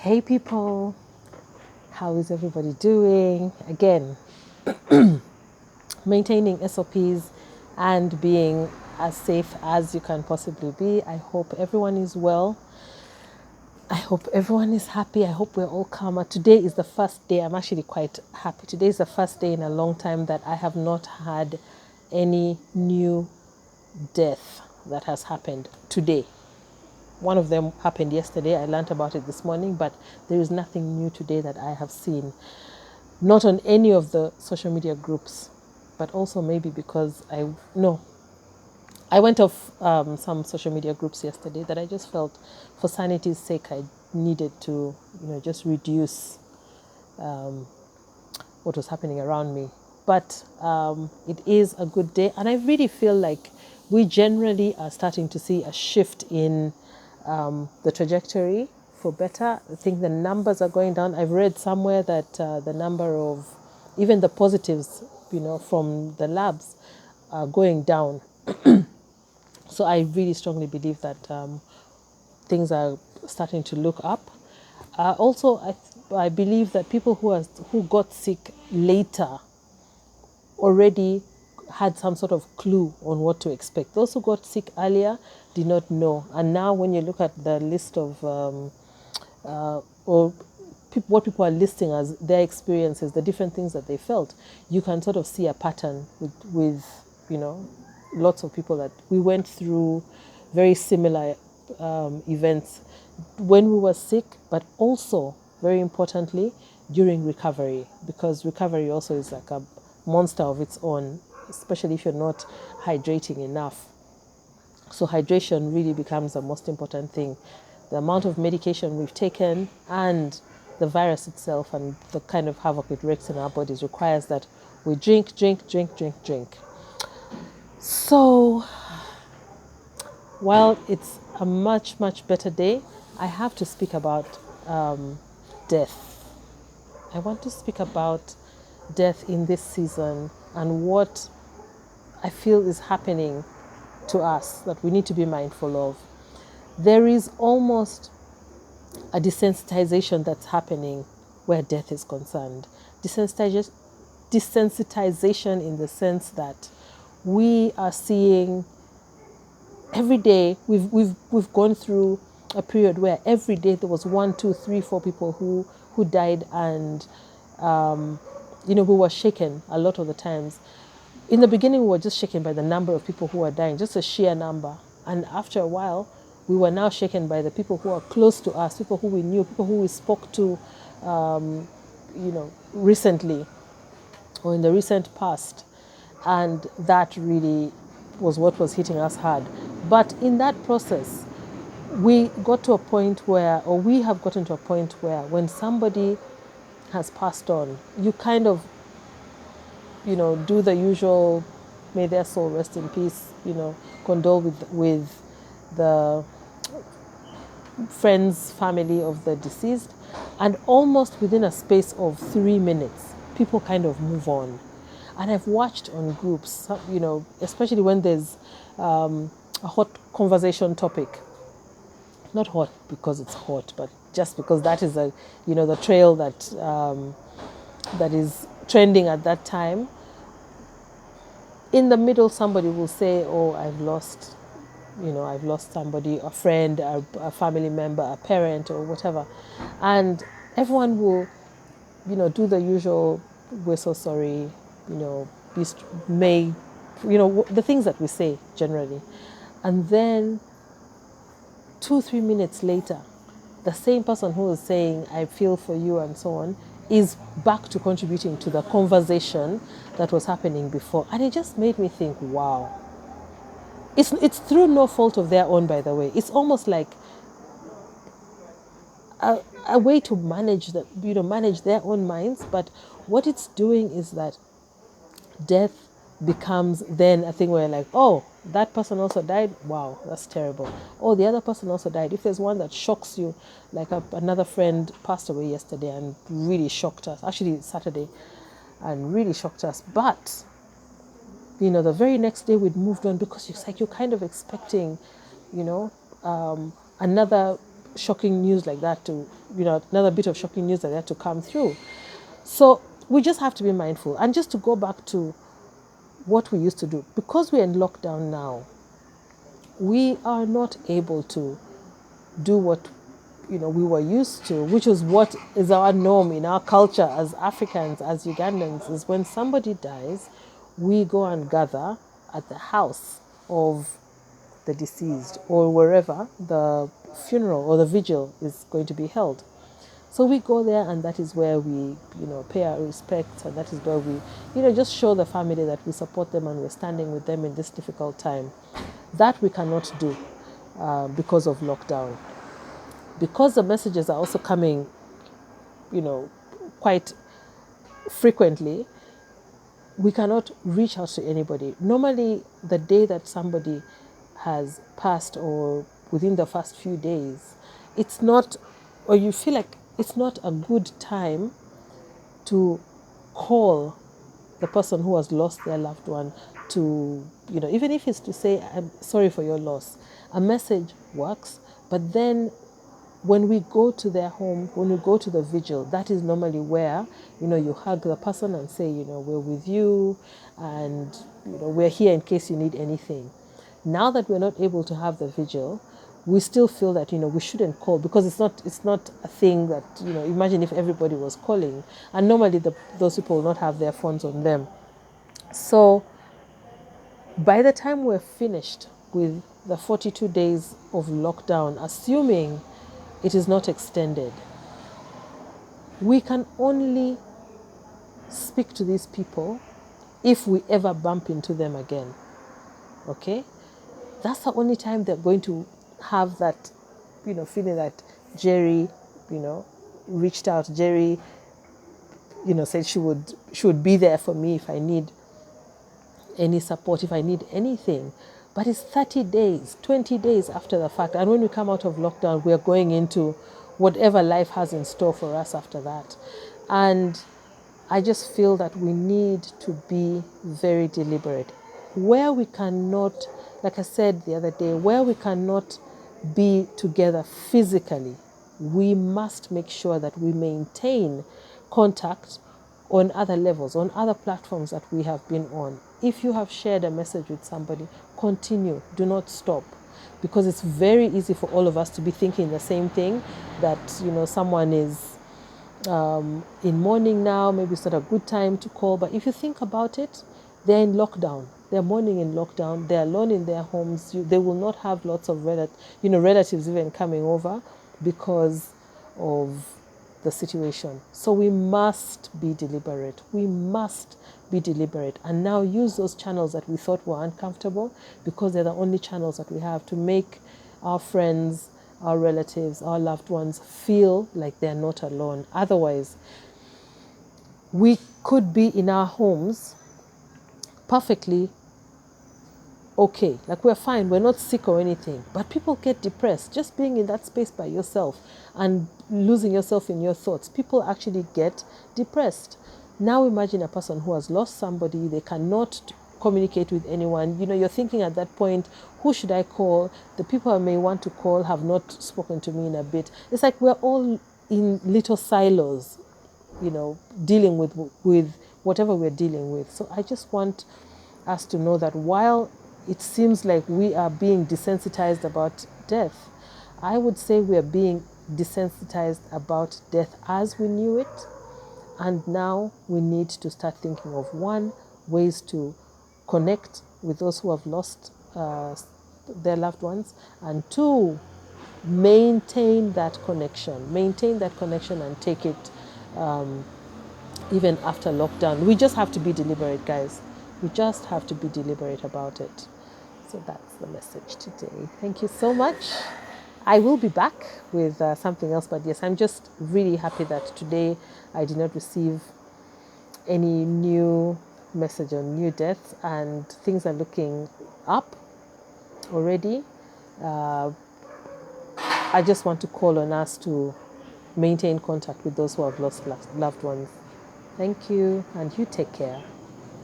Hey people, how is everybody doing? Again, maintaining SOPs and being as safe as you can possibly be. I hope everyone is well. I hope everyone is happy. I hope we're all calmer. Today is the first day, I'm actually quite happy. Today is the first day in a long time that I have not had any new death that has happened today. One of them happened yesterday. I learned about it this morning, but there is nothing new today that I have seen. Not on any of the social media groups, but also maybe because I went off some social media groups yesterday that I just felt for sanity's sake I needed to just reduce what was happening around me. But it is a good day, and I really feel like we generally are starting to see a shift in the trajectory for better. I think the numbers are going down. I've read somewhere that the number of even the positives, from the labs are going down. So I really strongly believe that things are starting to look up. Also, I believe that people who got sick later already had some sort of clue on what to expect. Those who got sick earlier did not know. And now when you look at the list of what people are listing as their experiences, the different things that they felt, you can sort of see a pattern with lots of people that we went through very similar events when we were sick, but also very importantly during recovery, because recovery also is like a monster of its own, especially if you're not hydrating enough. So hydration really becomes the most important thing. The amount of medication we've taken and the virus itself and the kind of havoc it wreaks in our bodies requires that we drink. So while it's a much, much better day, I have to speak about death. I want to speak about death in this season and what I feel is happening to us that we need to be mindful of. There is almost a desensitization that's happening where death is concerned. Desensitization in the sense that we are seeing every day, we've gone through a period where every day there was 1, 2, 3, 4 people who died, and we were shaken a lot of the times. In the beginning, we were just shaken by the number of people who were dying, just a sheer number. And after a while, we were now shaken by the people who are close to us, people who we knew, people who we spoke to, recently or in the recent past. And that really was what was hitting us hard. But in that process, we got to a point where, or we have gotten to a point where when somebody has passed on, you kind of do the usual, may their soul rest in peace, condole with the friends, family of the deceased. And almost within a space of 3 minutes, people kind of move on. And I've watched on groups, especially when there's a hot conversation topic. Not hot because it's hot, but just because that is the trail that is trending at that time. In the middle, somebody will say, "Oh, I've lost somebody, a friend, a family member, a parent, or whatever," and everyone will, do the usual, "We're so sorry," the things that we say generally, and then 2, 3 minutes later, the same person who is saying, "I feel for you," and so on, is back to contributing to the conversation that was happening before. And it just made me think, wow. It's through no fault of their own, by the way. It's almost like a way to manage their own minds. But what it's doing is that death becomes then a thing where like, oh, that person also died. Wow, that's terrible. Oh, the other person also died. If there's one that shocks you, like another friend passed away yesterday and really shocked us. Actually, Saturday, and really shocked us. But the very next day we'd moved on because it's like you're kind of expecting, another shocking news like that to, another bit of shocking news like that to come through. So we just have to be mindful. And just to go back to what we used to do, because we're in lockdown now, we are not able to do what we were used to, which is what is our norm in our culture as Africans, as Ugandans, is when somebody dies, we go and gather at the house of the deceased or wherever the funeral or the vigil is going to be held. So we go there, and that is where we, pay our respects, and that is where we, just show the family that we support them and we're standing with them in this difficult time. That we cannot do because of lockdown. Because the messages are also coming, quite frequently, we cannot reach out to anybody. Normally, the day that somebody has passed or within the first few days, it's not, or you feel like it's not a good time to call the person who has lost their loved one to, even if it's to say, I'm sorry for your loss. A message works, but then when we go to their home, when we go to the vigil, that is normally where, you hug the person and say, we're with you, and, we're here in case you need anything. Now that we're not able to have the vigil, we still feel that, we shouldn't call, because it's not a thing that, imagine if everybody was calling, and normally those people will not have their phones on them. So by the time we're finished with the 42 days of lockdown, assuming it is not extended, we can only speak to these people if we ever bump into them again. Okay? That's the only time they're going to have that, feeling that Jerry, reached out. Jerry, said she would be there for me if I need any support, if I need anything. But it's 30 days, 20 days after the fact. And when we come out of lockdown, we're going into whatever life has in store for us after that. And I just feel that we need to be very deliberate. Where we cannot, like I said the other day, where we cannot be together physically, we must make sure that we maintain contact on other levels, on other platforms that we have been on. If you have shared a message with somebody, continue, do not stop. Because it's very easy for all of us to be thinking the same thing, that, someone is in mourning now, maybe it's not a good time to call. But if you think about it, they're in lockdown. They're mourning in lockdown. They're alone in their homes. They will not have lots of relatives even coming over because of the situation. So we must be deliberate. We must be deliberate, and now use those channels that we thought were uncomfortable, because they're the only channels that we have to make our friends, our relatives, our loved ones feel like they're not alone. Otherwise, we could be in our homes perfectly okay, like we're fine, we're not sick or anything, but people get depressed just being in that space by yourself and losing yourself in your thoughts. People actually get depressed. Now imagine a person who has lost somebody, they cannot communicate with anyone. You're thinking at that point, who should I call? The people I may want to call have not spoken to me in a bit. It's like we're all in little silos, dealing with whatever we're dealing with. So I just want us to know that while it seems like we are being desensitized about death, I would say we are being desensitized about death as we knew it. And now we need to start thinking of, one, ways to connect with those who have lost their loved ones, and two, maintain that connection and take it even after lockdown. We just have to be deliberate, guys. We just have to be deliberate about it. So that's the message today. Thank you so much. I will be back with something else, but yes, I'm just really happy that today I did not receive any new message on new deaths, and things are looking up already. I just want to call on us to maintain contact with those who have lost loved ones. Thank you, and you take care.